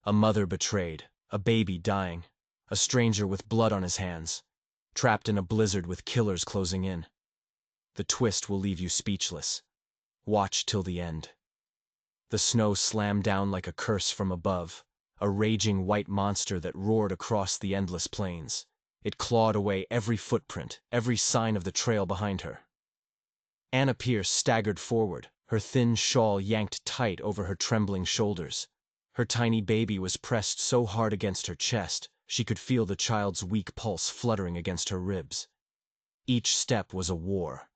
A mother betrayed, a baby dying, a stranger with blood on his hands, trapped in a blizzard with killers closing in. The twist will leave you speechless. Watch till the end. The snow slammed down like a curse from above, a raging white monster that roared across the endless plains. It clawed away every footprint, every sign of the trail behind her. Anna Pierce staggered forward, her thin shawl yanked tight over her trembling shoulders. Her tiny baby was pressed so hard against her chest, she could feel the child's weak pulse fluttering against her ribs. Each step was a war.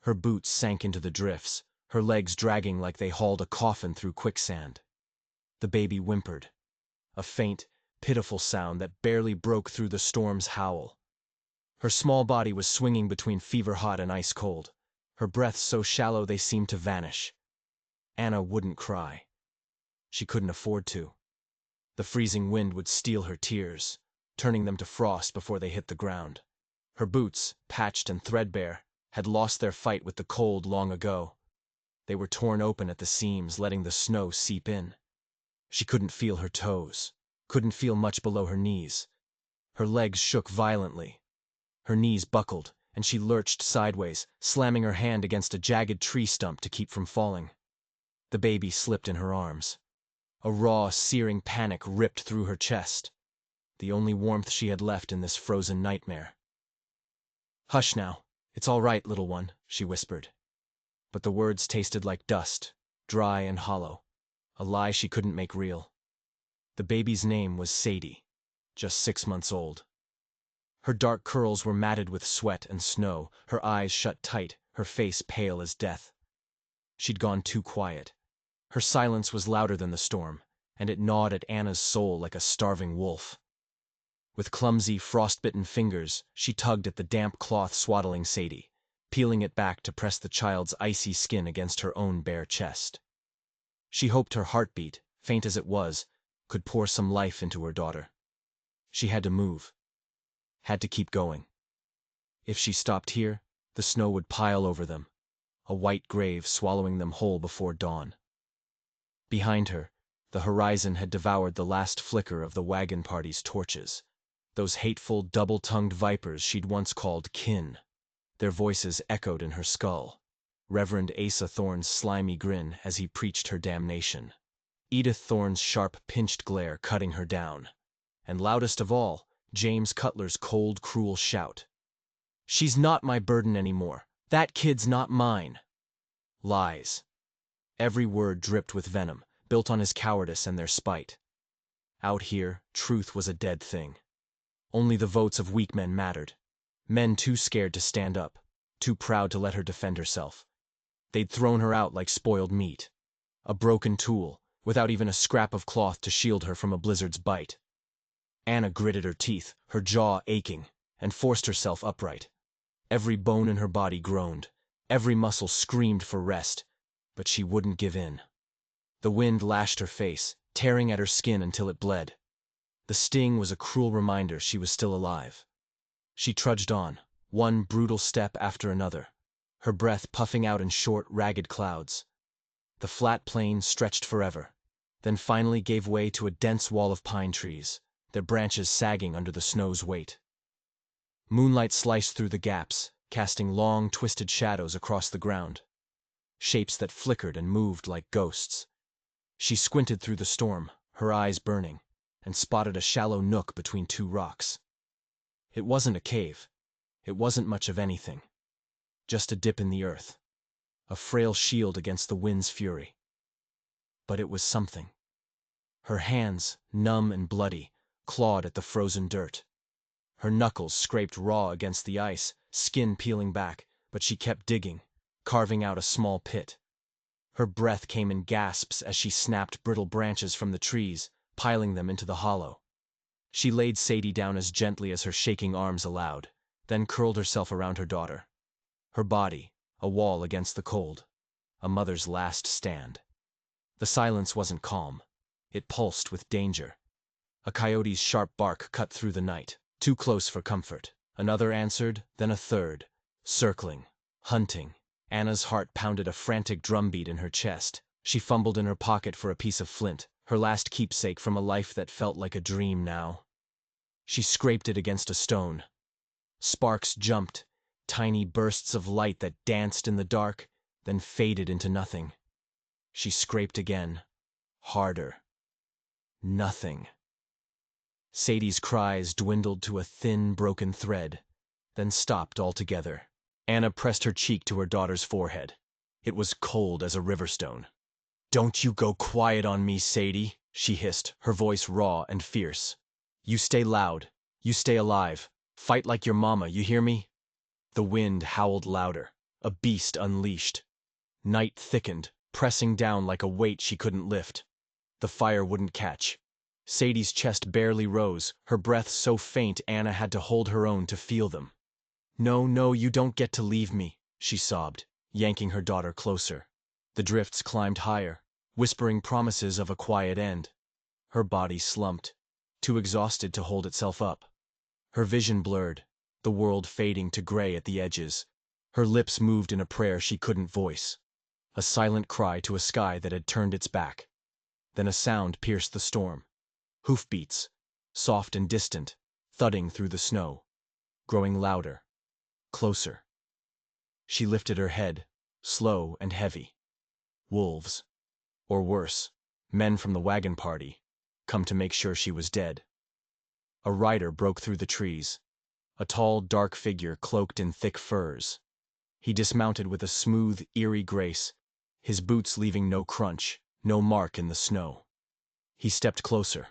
Her boots sank into the drifts, her legs dragging like they hauled a coffin through quicksand. The baby whimpered, a faint, pitiful sound that barely broke through the storm's howl. Her small body was swinging between fever-hot and ice-cold, her breaths so shallow they seemed to vanish. Anna wouldn't cry. She couldn't afford to. The freezing wind would steal her tears, turning them to frost before they hit the ground. Her boots, patched and threadbare, had lost their fight with the cold long ago. They were torn open at the seams, letting the snow seep in. She couldn't feel her toes, couldn't feel much below her knees. Her legs shook violently. Her knees buckled, and she lurched sideways, slamming her hand against a jagged tree stump to keep from falling. The baby slipped in her arms. A raw, searing panic ripped through her chest, the only warmth she had left in this frozen nightmare. "Hush now, it's all right, little one," she whispered. But the words tasted like dust, dry and hollow, a lie she couldn't make real. The baby's name was Sadie, just 6 months old. Her dark curls were matted with sweat and snow, her eyes shut tight, her face pale as death. She'd gone too quiet. Her silence was louder than the storm, and it gnawed at Anna's soul like a starving wolf. With clumsy, frostbitten fingers, she tugged at the damp cloth swaddling Sadie, peeling it back to press the child's icy skin against her own bare chest. She hoped her heartbeat, faint as it was, could pour some life into her daughter. She had to move, had to keep going. If she stopped here, the snow would pile over them, a white grave swallowing them whole before dawn. Behind her, the horizon had devoured the last flicker of the wagon party's torches, those hateful, double-tongued vipers she'd once called kin. Their voices echoed in her skull, Reverend Asa Thorne's slimy grin as he preached her damnation, Edith Thorne's sharp, pinched glare cutting her down, and loudest of all, James Cutler's cold, cruel shout. "She's not my burden anymore. That kid's not mine." Lies. Every word dripped with venom, built on his cowardice and their spite. Out here, truth was a dead thing. Only the votes of weak men mattered. Men too scared to stand up, too proud to let her defend herself. They'd thrown her out like spoiled meat. A broken tool, without even a scrap of cloth to shield her from a blizzard's bite. Anna gritted her teeth, her jaw aching, and forced herself upright. Every bone in her body groaned. Every muscle screamed for rest, but she wouldn't give in. The wind lashed her face, tearing at her skin until it bled. The sting was a cruel reminder she was still alive. She trudged on, one brutal step after another, her breath puffing out in short, ragged clouds. The flat plain stretched forever, then finally gave way to a dense wall of pine trees, their branches sagging under the snow's weight. Moonlight sliced through the gaps, casting long, twisted shadows across the ground, shapes that flickered and moved like ghosts. She squinted through the storm, her eyes burning, and spotted a shallow nook between two rocks. It wasn't a cave. It wasn't much of anything. Just a dip in the earth, a frail shield against the wind's fury. But it was something. Her hands, numb and bloody, clawed at the frozen dirt. Her knuckles scraped raw against the ice, skin peeling back, but she kept digging, carving out a small pit. Her breath came in gasps as she snapped brittle branches from the trees, piling them into the hollow. She laid Sadie down as gently as her shaking arms allowed, then curled herself around her daughter. Her body, a wall against the cold, a mother's last stand. The silence wasn't calm. It pulsed with danger. A coyote's sharp bark cut through the night, too close for comfort. Another answered, then a third, circling, hunting. Anna's heart pounded a frantic drumbeat in her chest. She fumbled in her pocket for a piece of flint, her last keepsake from a life that felt like a dream now. She scraped it against a stone. Sparks jumped, tiny bursts of light that danced in the dark, then faded into nothing. She scraped again. Harder. Nothing. Sadie's cries dwindled to a thin, broken thread, then stopped altogether. Anna pressed her cheek to her daughter's forehead. It was cold as a riverstone. "Don't you go quiet on me, Sadie," she hissed, her voice raw and fierce. "You stay loud. You stay alive. Fight like your mama, you hear me?" The wind howled louder, a beast unleashed. Night thickened, pressing down like a weight she couldn't lift. The fire wouldn't catch. Sadie's chest barely rose, her breath so faint Anna had to hold her own to feel them. "No, no, you don't get to leave me," she sobbed, yanking her daughter closer. The drifts climbed higher, whispering promises of a quiet end. Her body slumped, too exhausted to hold itself up. Her vision blurred, the world fading to gray at the edges. Her lips moved in a prayer she couldn't voice. A silent cry to a sky that had turned its back. Then a sound pierced the storm. Hoofbeats, soft and distant, thudding through the snow. Growing louder. Closer. She lifted her head, slow and heavy. Wolves. Or worse, men from the wagon party, come to make sure she was dead. A rider broke through the trees. A tall, dark figure cloaked in thick furs. He dismounted with a smooth, eerie grace, his boots leaving no crunch, no mark in the snow. He stepped closer.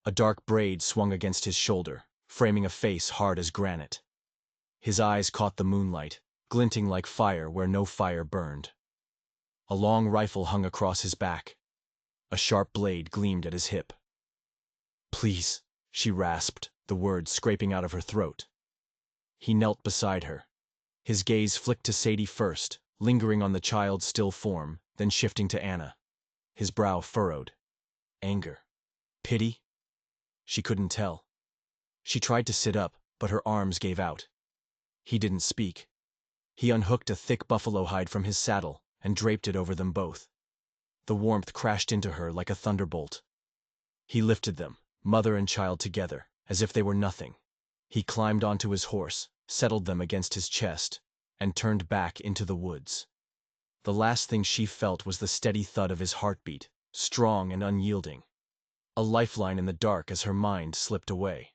A dark braid swung against his shoulder, framing a face hard as granite. His eyes caught the moonlight, glinting like fire where no fire burned. A long rifle hung across his back. A sharp blade gleamed at his hip. "Please," she rasped, the words scraping out of her throat. He knelt beside her. His gaze flicked to Sadie first, lingering on the child's still form, then shifting to Anna. His brow furrowed. Anger? Pity? She couldn't tell. She tried to sit up, but her arms gave out. He didn't speak. He unhooked a thick buffalo hide from his saddle and draped it over them both. The warmth crashed into her like a thunderbolt. He lifted them, mother and child together, as if they were nothing. He climbed onto his horse, settled them against his chest, and turned back into the woods. The last thing she felt was the steady thud of his heartbeat, strong and unyielding. A lifeline in the dark as her mind slipped away.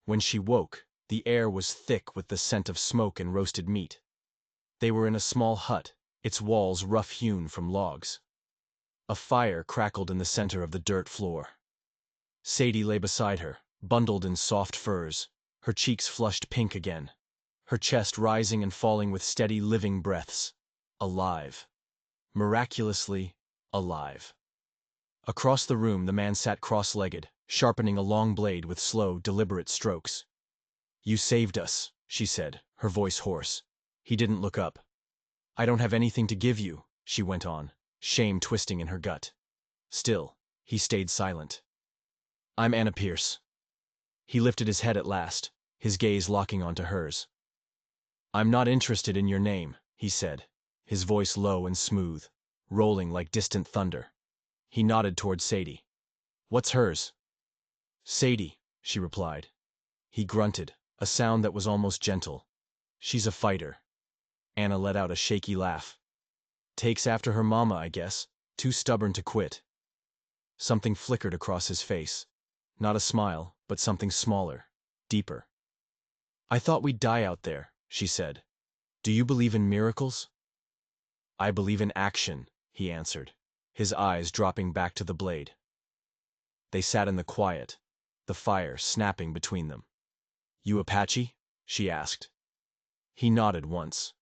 When she woke, the air was thick with the scent of smoke and roasted meat. They were in a small hut, its walls rough-hewn from logs. A fire crackled in the center of the dirt floor. Sadie lay beside her, bundled in soft furs, her cheeks flushed pink again, her chest rising and falling with steady living breaths. Alive. Miraculously alive. Across the room the man sat cross-legged, sharpening a long blade with slow, deliberate strokes. "You saved us," she said, her voice hoarse. He didn't look up. "I don't have anything to give you," she went on, shame twisting in her gut. Still, he stayed silent. "I'm Anna Pierce." He lifted his head at last, his gaze locking onto hers. "I'm not interested in your name," he said, his voice low and smooth, rolling like distant thunder. He nodded toward Sadie. "What's hers?" "Sadie," she replied. He grunted, a sound that was almost gentle. "She's a fighter." Anna let out a shaky laugh. "Takes after her mama, I guess. Too stubborn to quit." Something flickered across his face. Not a smile, but something smaller, deeper. "I thought we'd die out there," she said. "Do you believe in miracles?" "I believe in action," he answered, his eyes dropping back to the blade. They sat in the quiet, the fire snapping between them. "You Apache?" she asked. He nodded once.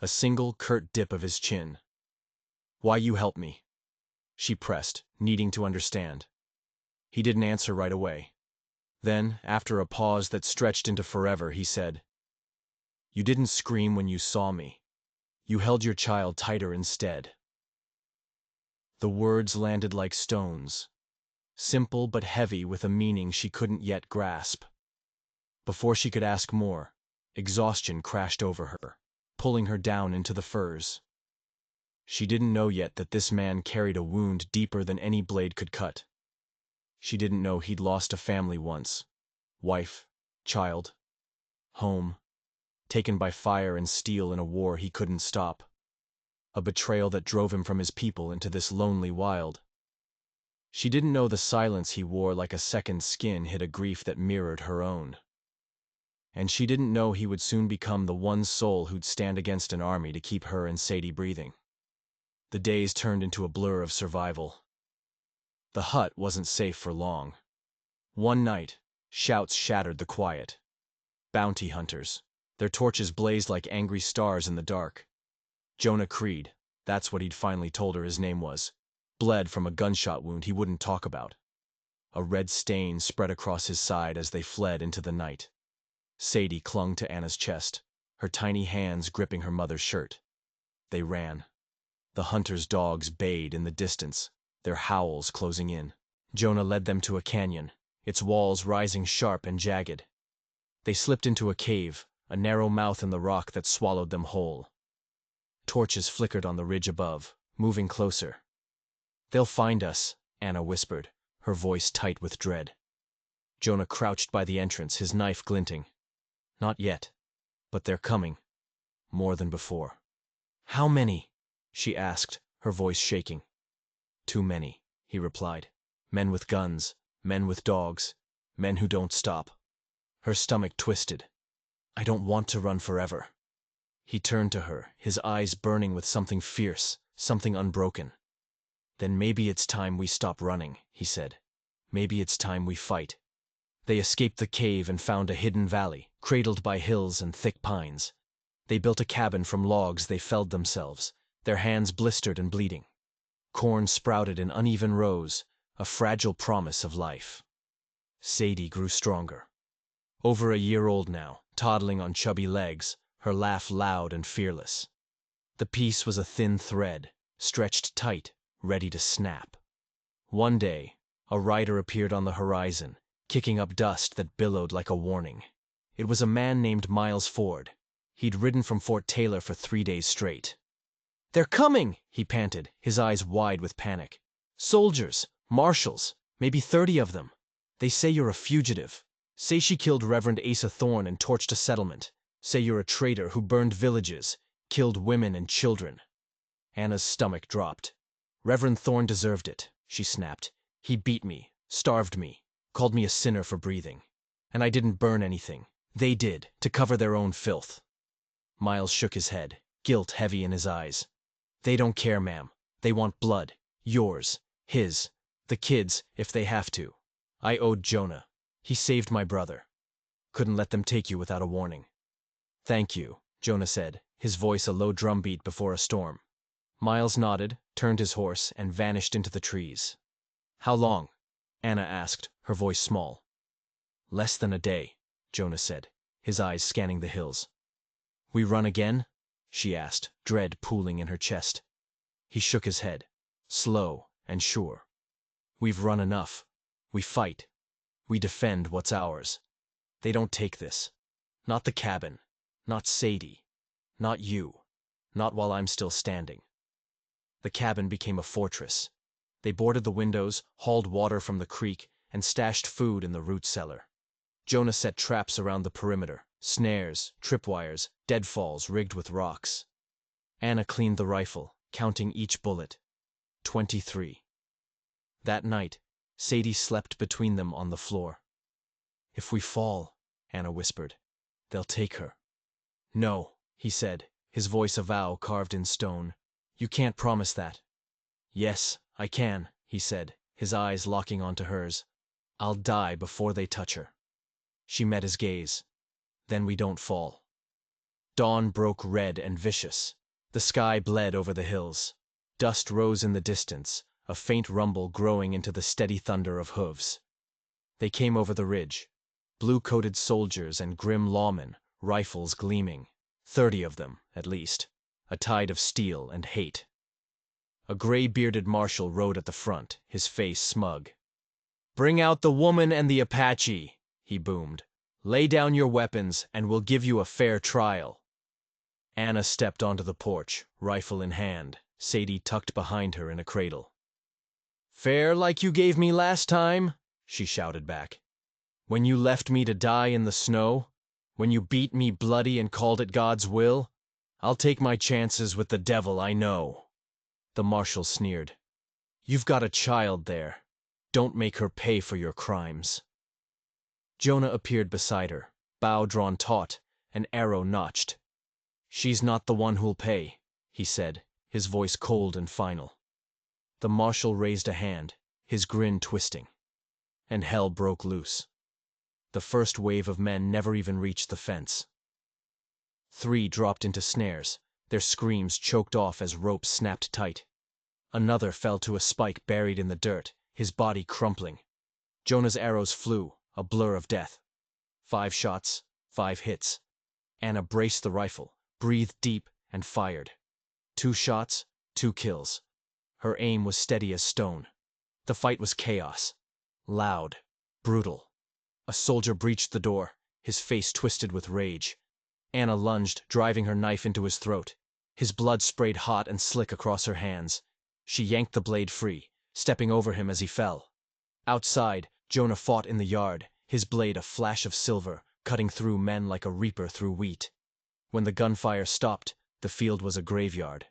A single curt dip of his chin. "Why you help me?" She pressed, needing to understand. He didn't answer right away. Then, after a pause that stretched into forever, he said, "You didn't scream when you saw me. You held your child tighter instead." The words landed like stones, simple but heavy with a meaning she couldn't yet grasp. Before she could ask more, exhaustion crashed over her, pulling her down into the furs. She didn't know yet that this man carried a wound deeper than any blade could cut. She didn't know he'd lost a family once. Wife, child, home, taken by fire and steel in a war he couldn't stop. A betrayal that drove him from his people into this lonely wild. She didn't know the silence he wore like a second skin hid a grief that mirrored her own. And she didn't know he would soon become the one soul who'd stand against an army to keep her and Sadie breathing. The days turned into a blur of survival. The hut wasn't safe for long. One night, shouts shattered the quiet. Bounty hunters. Their torches blazed like angry stars in the dark. Jonah Creed, that's what he'd finally told her his name was, bled from a gunshot wound he wouldn't talk about. A red stain spread across his side as they fled into the night. Sadie clung to Anna's chest, her tiny hands gripping her mother's shirt. They ran. The hunters' dogs bayed in the distance, their howls closing in. Jonah led them to a canyon, its walls rising sharp and jagged. They slipped into a cave, a narrow mouth in the rock that swallowed them whole. Torches flickered on the ridge above, moving closer. "They'll find us," Anna whispered, her voice tight with dread. Jonah crouched by the entrance, his knife glinting. "Not yet. But they're coming. More than before." "How many?" she asked, her voice shaking. "Too many," he replied. "Men with guns, men with dogs, men who don't stop." Her stomach twisted. "I don't want to run forever." He turned to her, his eyes burning with something fierce, something unbroken. "Then maybe it's time we stop running," he said. "Maybe it's time we fight." They escaped the cave and found a hidden valley, cradled by hills and thick pines. They built a cabin from logs they felled themselves, their hands blistered and bleeding. Corn sprouted in uneven rows, a fragile promise of life. Sadie grew stronger. Over a year old now, toddling on chubby legs, her laugh loud and fearless. The peace was a thin thread, stretched tight, ready to snap. One day, a rider appeared on the horizon, kicking up dust that billowed like a warning. It was a man named Miles Ford. He'd ridden from Fort Taylor for 3 days straight. "They're coming!" he panted, his eyes wide with panic. "Soldiers, marshals, maybe 30 of them. They say you're a fugitive. Say she killed Reverend Asa Thorne and torched a settlement. Say you're a traitor who burned villages, killed women and children." Anna's stomach dropped. "Reverend Thorne deserved it," she snapped. "He beat me, starved me, called me a sinner for breathing. And I didn't burn anything. They did, to cover their own filth." Miles shook his head, guilt heavy in his eyes. "They don't care, ma'am. They want blood. Yours. His. The kids, if they have to. I owed Jonah. He saved my brother. Couldn't let them take you without a warning." "Thank you," Jonah said, his voice a low drumbeat before a storm. Miles nodded, turned his horse, and vanished into the trees. "How long?" Anna asked, her voice small. "Less than a day," Jonah said, his eyes scanning the hills. "We run again?" she asked, dread pooling in her chest. He shook his head, slow and sure. "We've run enough. We fight. We defend what's ours. They don't take this. Not the cabin. Not Sadie. Not you. Not while I'm still standing." The cabin became a fortress. They boarded the windows, hauled water from the creek, and stashed food in the root cellar. Jonah set traps around the perimeter, snares, tripwires, deadfalls rigged with rocks. Anna cleaned the rifle, counting each bullet. 23. That night, Sadie slept between them on the floor. "If we fall," Anna whispered, "they'll take her." "No," he said, his voice a vow carved in stone. "You can't promise that." "Yes, I can," he said, his eyes locking onto hers. "I'll die before they touch her." She met his gaze. "Then we don't fall." Dawn broke red and vicious. The sky bled over the hills. Dust rose in the distance, a faint rumble growing into the steady thunder of hooves. They came over the ridge. Blue-coated soldiers and grim lawmen, rifles gleaming. 30 of them, at least. A tide of steel and hate. A gray-bearded marshal rode at the front, his face smug. "Bring out the woman and the Apache," he boomed. "Lay down your weapons, and we'll give you a fair trial." Anna stepped onto the porch, rifle in hand. Sadie tucked behind her in a cradle. "Fair like you gave me last time?" she shouted back. "When you left me to die in the snow? When you beat me bloody and called it God's will? I'll take my chances with the devil, I know." The marshal sneered. "You've got a child there. Don't make her pay for your crimes." Jonah appeared beside her, bow drawn taut, an arrow notched. "She's not the one who'll pay," he said, his voice cold and final. The marshal raised a hand, his grin twisting. And hell broke loose. The first wave of men never even reached the fence. 3 dropped into snares, their screams choked off as ropes snapped tight. Another fell to a spike buried in the dirt, his body crumpling. Jonah's arrows flew, a blur of death. 5 shots, 5 hits. Anna braced the rifle, breathed deep, and fired. 2 shots, 2 kills. Her aim was steady as stone. The fight was chaos. Loud. Brutal. A soldier breached the door, his face twisted with rage. Anna lunged, driving her knife into his throat. His blood sprayed hot and slick across her hands. She yanked the blade free, stepping over him as he fell. Outside, Jonah fought in the yard, his blade a flash of silver, cutting through men like a reaper through wheat. When the gunfire stopped, the field was a graveyard.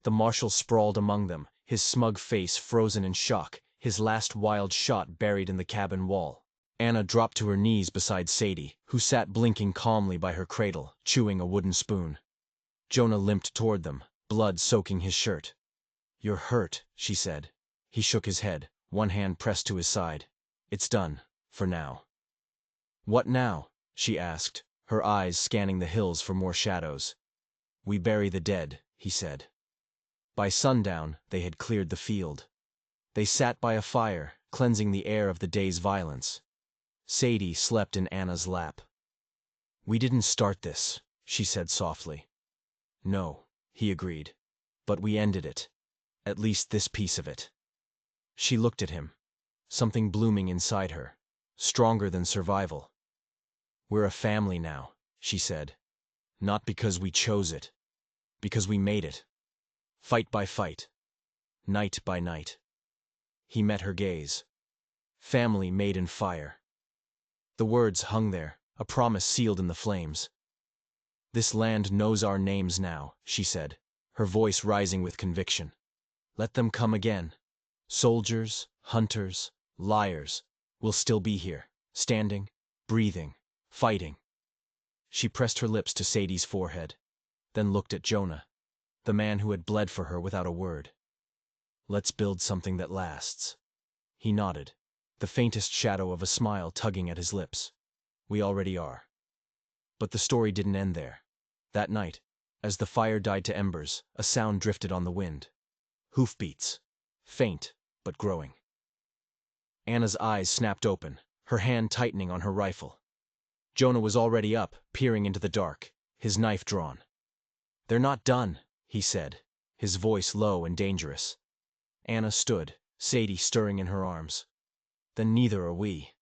The marshal sprawled among them, his smug face frozen in shock, his last wild shot buried in the cabin wall. Anna dropped to her knees beside Sadie, who sat blinking calmly by her cradle, chewing a wooden spoon. Jonah limped toward them, blood soaking his shirt. "You're hurt," she said. He shook his head, one hand pressed to his side. "It's done, for now." "What now?" she asked, her eyes scanning the hills for more shadows. "We bury the dead," he said. By sundown, they had cleared the field. They sat by a fire, cleansing the air of the day's violence. Sadie slept in Anna's lap. "We didn't start this," she said softly. "No," he agreed. "But we ended it. At least this piece of it." She looked at him, something blooming inside her, stronger than survival. "We're a family now," she said. "Not because we chose it. Because we made it. Fight by fight. Night by night." He met her gaze. "Family made in fire." The words hung there, a promise sealed in the flames. "This land knows our names now," she said, her voice rising with conviction. "Let them come again. Soldiers, hunters, liars, will still be here, standing, breathing, fighting." She pressed her lips to Sadie's forehead, then looked at Jonah, the man who had bled for her without a word. "Let's build something that lasts." He nodded, the faintest shadow of a smile tugging at his lips. "We already are." But the story didn't end there. That night, as the fire died to embers, a sound drifted on the wind. Hoofbeats. Faint, but growing. Anna's eyes snapped open, her hand tightening on her rifle. Jonah was already up, peering into the dark, his knife drawn. "They're not done," he said, his voice low and dangerous. Anna stood, Sadie stirring in her arms. "Then neither are we."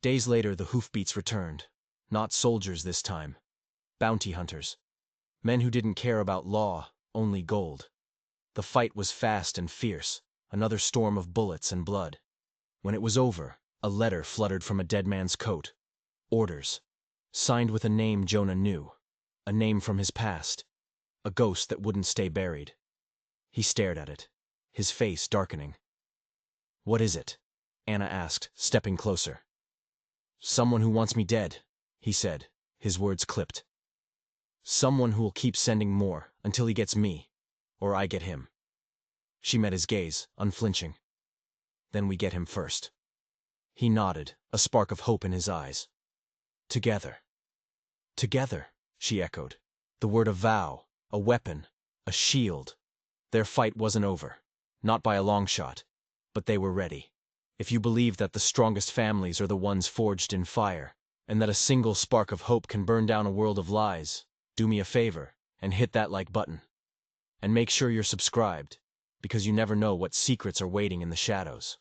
Days later the hoofbeats returned. Not soldiers this time. Bounty hunters. Men who didn't care about law, only gold. The fight was fast and fierce, another storm of bullets and blood. When it was over, a letter fluttered from a dead man's coat. Orders. Signed with a name Jonah knew. A name from his past. A ghost that wouldn't stay buried. He stared at it, his face darkening. "What is it?" Anna asked, stepping closer. "Someone who wants me dead," he said, his words clipped. "Someone who'll keep sending more, until he gets me. Or I get him." She met his gaze, unflinching. "Then we get him first." He nodded, a spark of hope in his eyes. "Together." "Together," she echoed. The word a vow, a weapon, a shield. Their fight wasn't over. Not by a long shot. But they were ready. If you believe that the strongest families are the ones forged in fire, and that a single spark of hope can burn down a world of lies, do me a favor and hit that like button. And make sure you're subscribed, because you never know what secrets are waiting in the shadows.